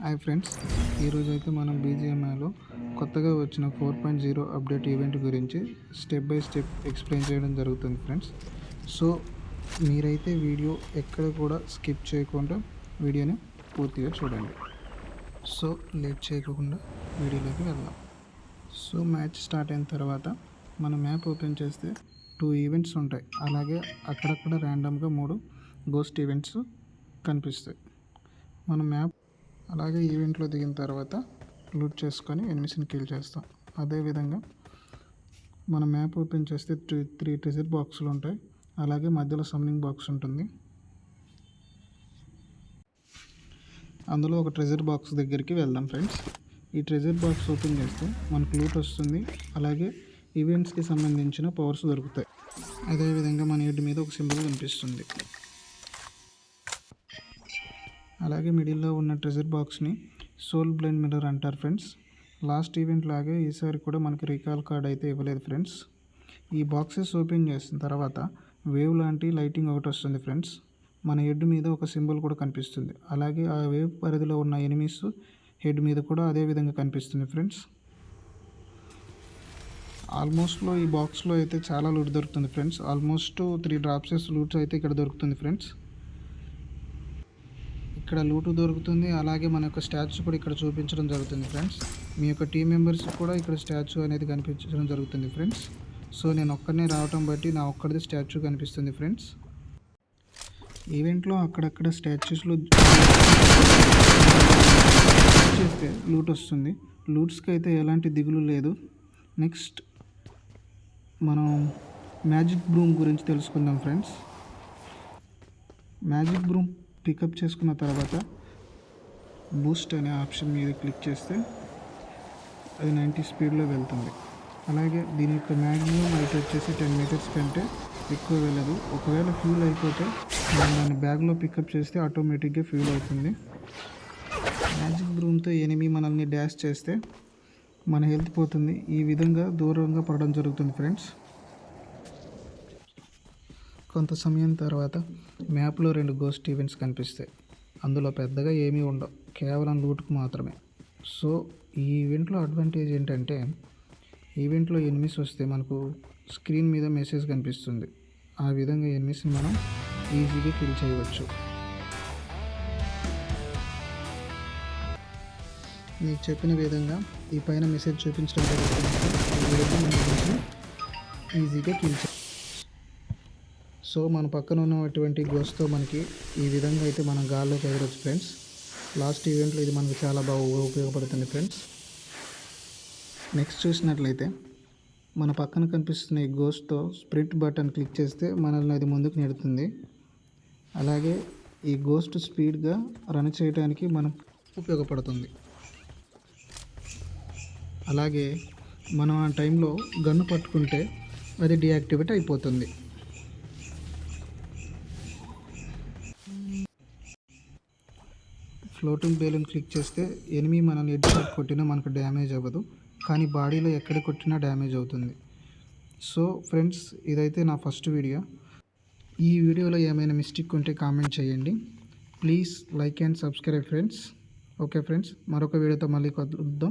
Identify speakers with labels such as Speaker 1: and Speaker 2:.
Speaker 1: Hi friends, ఈరోజు అయితే మనం బీజిఎంఐలో కొత్తగా వచ్చిన 4.0 అప్డేట్ ఈవెంట్ గురించి స్టెప్ బై స్టెప్ ఎక్స్ప్లెయిన్ చేయడం జరుగుతుంది ఫ్రెండ్స్. సో మీరైతే వీడియో ఎక్కడ కూడా స్కిప్ చేయకుండా వీడియోని పూర్తిగా చూడండి. సో లేట్ చేయకుండా వీడియోలోకి వెళ్దాం. సో మ్యాచ్ స్టార్ట్ అయిన తర్వాత మన మ్యాప్ ఓపెన్ చేస్తే 2 ఈవెంట్స్ ఉంటాయి. అలాగే అక్కడక్కడ ర్యాండమ్గా 3 గోస్ట్ ఈవెంట్స్ కనిపిస్తాయి. మన మ్యాప్ అలాగే ఈవెంట్లో దిగిన తర్వాత లూట్ చేసుకొని ఎనిమిస్ని కిల్ చేస్తాం. అదేవిధంగా మన మ్యాప్ ఓపెన్ చేస్తే 3 ట్రెజర్ బాక్సులు ఉంటాయి. అలాగే మధ్యలో సమ్మింగ్ బాక్స్ ఉంటుంది. అందులో ఒక ట్రెజర్ బాక్స్ దగ్గరికి వెళ్దాం ఫ్రెండ్స్. ఈ ట్రెజర్ బాక్స్ ఓపెన్ చేస్తే మనకు లూట్ వస్తుంది. అలాగే ఈవెంట్స్కి సంబంధించిన పవర్స్ దొరుకుతాయి. అదేవిధంగా మన హెడ్ మీద ఒక సింబల్ కనిపిస్తుంది. అలాగే మిడిల్లో ఉన్న ట్రెజర్ బాక్స్ని సోల్ బ్లైండ్ మిర్రర్ అంటారు ఫ్రెండ్స్. లాస్ట్ ఈవెంట్ లాగే ఈసారి కూడా మనకి రీకాల్ కార్డ్ అయితే ఇవ్వలేదు ఫ్రెండ్స్. ఈ బాక్సెస్ ఓపెన్ చేసిన తర్వాత వేవ్ లాంటి లైటింగ్ ఒకటి వస్తుంది ఫ్రెండ్స్. మన హెడ్ మీద ఒక సింబల్ కూడా కనిపిస్తుంది. అలాగే ఆ వేవ్ పరిధిలో ఉన్న ఎనిమీస్ హెడ్ మీద కూడా అదే విధంగా కనిపిస్తుంది ఫ్రెండ్స్. ఆల్మోస్ట్లో ఈ బాక్స్లో అయితే చాలా లూట్ దొరుకుతుంది ఫ్రెండ్స్. ఆల్మోస్ట్ 3 డ్రాప్సెస్ లూట్స్ అయితే ఇక్కడ దొరుకుతుంది ఫ్రెండ్స్. ఇక్కడ లూటు దొరుకుతుంది. అలాగే మన యొక్క స్టాచ్యూ కూడా ఇక్కడ చూపించడం జరుగుతుంది ఫ్రెండ్స్. మీ యొక్క టీం మెంబర్స్ కూడా ఇక్కడ స్టాచ్యూ అనేది కనిపించడం జరుగుతుంది ఫ్రెండ్స్. సో నేను ఒక్కడనే రావటం బట్టి నా ఒక్కడిది స్టాచ్యూ కనిపిస్తుంది ఫ్రెండ్స్. ఈవెంట్లో అక్కడక్కడ స్టాచ్యూస్లో చేస్తే లూట్ వస్తుంది. లూట్స్కి అయితే ఎలాంటి దిగులు లేదు. నెక్స్ట్ మనం మ్యాజిక్ బ్రూమ్ గురించి తెలుసుకుందాం ఫ్రెండ్స్. మ్యాజిక్ బ్రూమ్ పికప్ చేసుకున్న తర్వాత బూస్ట్ అనే ఆప్షన్ మీద క్లిక్ చేస్తే అది 90 స్పీడ్లో వెళ్తుంది. అలాగే దీని యొక్క మ్యాక్సిమం హైట్ వచ్చేసి 10 మీటర్స్ కంటే ఎక్కువ వెళ్ళదు. ఒకవేళ ఫ్యూల్ అయిపోతే మనం దాన్ని బ్యాగ్లో పికప్ చేస్తే ఆటోమేటిక్గా ఫ్యూల్ అవుతుంది. మ్యాజిక్ బ్రూమ్తో ఎనిమి మనల్ని డాష్ చేస్తే మన హెల్త్ పోతుంది. ఈ విధంగా దూరంగా పడడం జరుగుతుంది ఫ్రెండ్స్. కొంత సమయం తర్వాత మ్యాప్లో 2 గోస్ట్ ఈవెంట్స్ కనిపిస్తాయి. అందులో పెద్దగా ఏమీ ఉండవు, కేవలం లూట్కు మాత్రమే. సో ఈ ఈవెంట్లో అడ్వాంటేజ్ ఏంటంటే ఈవెంట్లో ఎనిమిస్ వస్తే మనకు స్క్రీన్ మీద మెసేజ్ కనిపిస్తుంది. ఆ విధంగా ఎనిమిస్ని మనం ఈజీగా కిల్ చేయవచ్చు. మీకు చెప్పిన విధంగా ఈ పైన మెసేజ్ చూపించడం జరుగుతుంది. ఈజీగా కిల్ చేయ. సో మన పక్కన ఉన్నటువంటి గోస్ట్తో మనకి ఈ విధంగా అయితే మనం గాల్లోకి ఎగరవచ్చు ఫ్రెండ్స్. లాస్ట్ ఈవెంట్లో ఇది మనకు చాలా బాగా ఉపయోగపడుతుంది ఫ్రెండ్స్. నెక్స్ట్ చూసినట్లయితే మన పక్కన కనిపిస్తున్న ఈ గోస్ట్తో స్ప్రింట్ బటన్ క్లిక్ చేస్తే మనల్ని అది ముందుకు నెడుతుంది. అలాగే ఈ గోస్ట్ స్పీడ్గా రన్ చేయడానికి మనకు ఉపయోగపడుతుంది. అలాగే మనం ఆ టైంలో గన్ను పట్టుకుంటే అది డీయాక్టివేట్ అయిపోతుంది. ఫ్లోటింగ్ బేలూన్ క్లిక్ చేస్తే ఎనిమి మనల్ని హెడ్ షాట్ కొట్టినా మనకు డ్యామేజ్ అవ్వదు, కానీ బాడీలో ఎక్కడ కొట్టినా డ్యామేజ్ అవుతుంది. సో ఫ్రెండ్స్, ఇదైతే నా ఫస్ట్ వీడియో. ఈ వీడియోలో ఏమైనా మిస్టేక్ ఉంటే కామెంట్ చేయండి. Please like and subscribe friends. Okay friends, మరొక వీడియోతో మళ్ళీ కలుద్దాం.